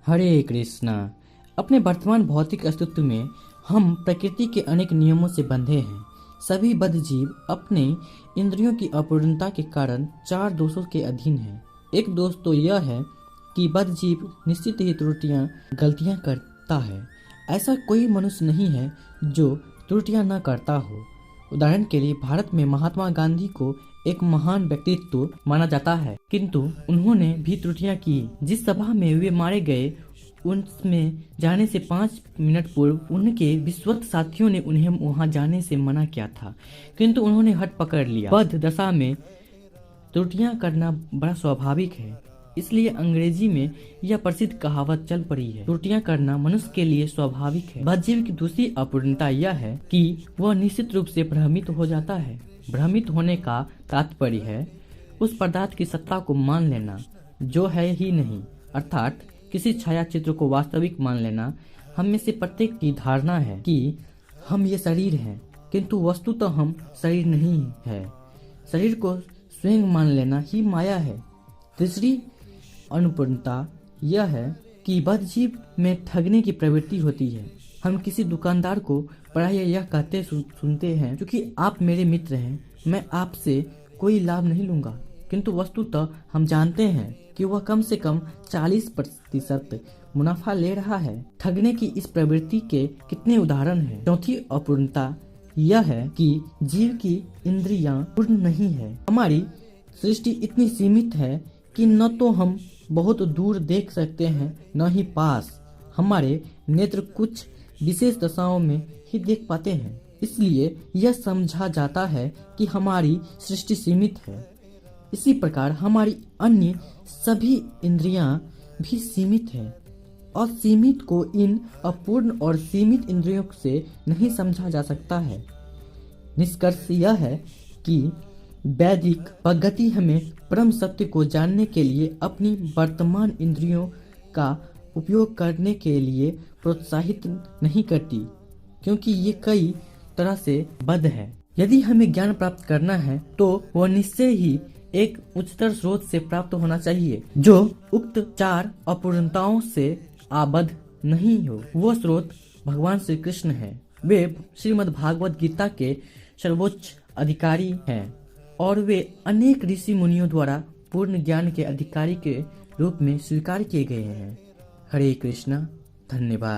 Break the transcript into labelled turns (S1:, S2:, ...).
S1: हरे कृष्णा। अपने वर्तमान भौतिक अस्तित्व में हम प्रकृति के अनेक नियमों से बंधे हैं। सभी बद्धजीव अपने इंद्रियों की अपूर्णता के कारण 4 दोषों के अधीन हैं। एक दोष तो यह है कि बद्धजीव निश्चित ही गलतियां करता है। ऐसा कोई मनुष्य नहीं है जो त्रुटियां न करता हो। उदाहरण के लिए भारत में महात्मा गांधी को एक महान व्यक्तित्व माना जाता है, किंतु उन्होंने भी त्रुटियां की। जिस सभा में वे मारे गए उनमें जाने से 5 मिनट पूर्व उनके विश्वस्त साथियों ने उन्हें वहां जाने से मना किया था, किंतु उन्होंने हट पकड़ लिया। बद्ध दशा में त्रुटियां करना बड़ा स्वाभाविक है, इसलिए अंग्रेजी में यह प्रसिद्ध कहावत चल पड़ी है, त्रुटियां करना मनुष्य के लिए स्वाभाविक है। बद्धजीव की दूसरी अपूर्णता यह है कि वह निश्चित रूप से भ्रमित हो जाता है। भ्रमित होने का तात्पर्य है उस पदार्थ की सत्ता को मान लेना जो है ही नहीं, अर्थात किसी छाया चित्र को वास्तविक मान लेना। हम में से प्रत्येक की धारणा है कि हम ये शरीर हैं, किंतु वस्तुतः हम शरीर नहीं है। शरीर को स्वयं मान लेना ही माया है। तीसरी अनुपूर्णता यह है कि बद्धजीव में ठगने की प्रवृत्ति होती है। हम किसी दुकानदार को प्रायः यह कहते सुनते हैं, क्योंकि आप मेरे मित्र हैं मैं आपसे कोई लाभ नहीं लूंगा, किंतु वस्तुतः हम जानते हैं कि वह कम से कम 40% मुनाफा ले रहा है। ठगने की इस प्रवृत्ति के कितने उदाहरण हैं। चौथी अपूर्णता यह है कि जीव की इंद्रियां पूर्ण नहीं है। हमारी सृष्टि इतनी सीमित है कि न तो हम बहुत दूर देख सकते हैं न ही पास। हमारे नेत्र कुछ विशेष दशाओं में ही देख पाते हैं, इसलिए यह समझा जाता है कि हमारी सृष्टि सीमित है। इसी प्रकार हमारी अन्य सभी इंद्रियां भी सीमित हैं। असीमित को इन अपूर्ण और सीमित इंद्रियों से नहीं समझा जा सकता है। निष्कर्ष यह है कि वैदिक पद्धति हमें परम सत्य को जानने के लिए अपनी वर्तमान इंद्रियों का उपयोग करने के लिए प्रोत्साहित नहीं करती, क्योंकि ये कई तरह से बद्ध है। यदि हमें ज्ञान प्राप्त करना है तो वह निश्चय ही एक उच्चतर स्रोत से प्राप्त होना चाहिए जो उक्त 4 अपूर्णताओं से आबद्ध नहीं हो। वह स्रोत भगवान श्री कृष्ण है। वे श्रीमद् भागवत गीता के सर्वोच्च अधिकारी हैं और वे अनेक ऋषि मुनियों द्वारा पूर्ण ज्ञान के अधिकारी के रूप में स्वीकार किए गए हैं। हरे कृष्णा। धन्यवाद।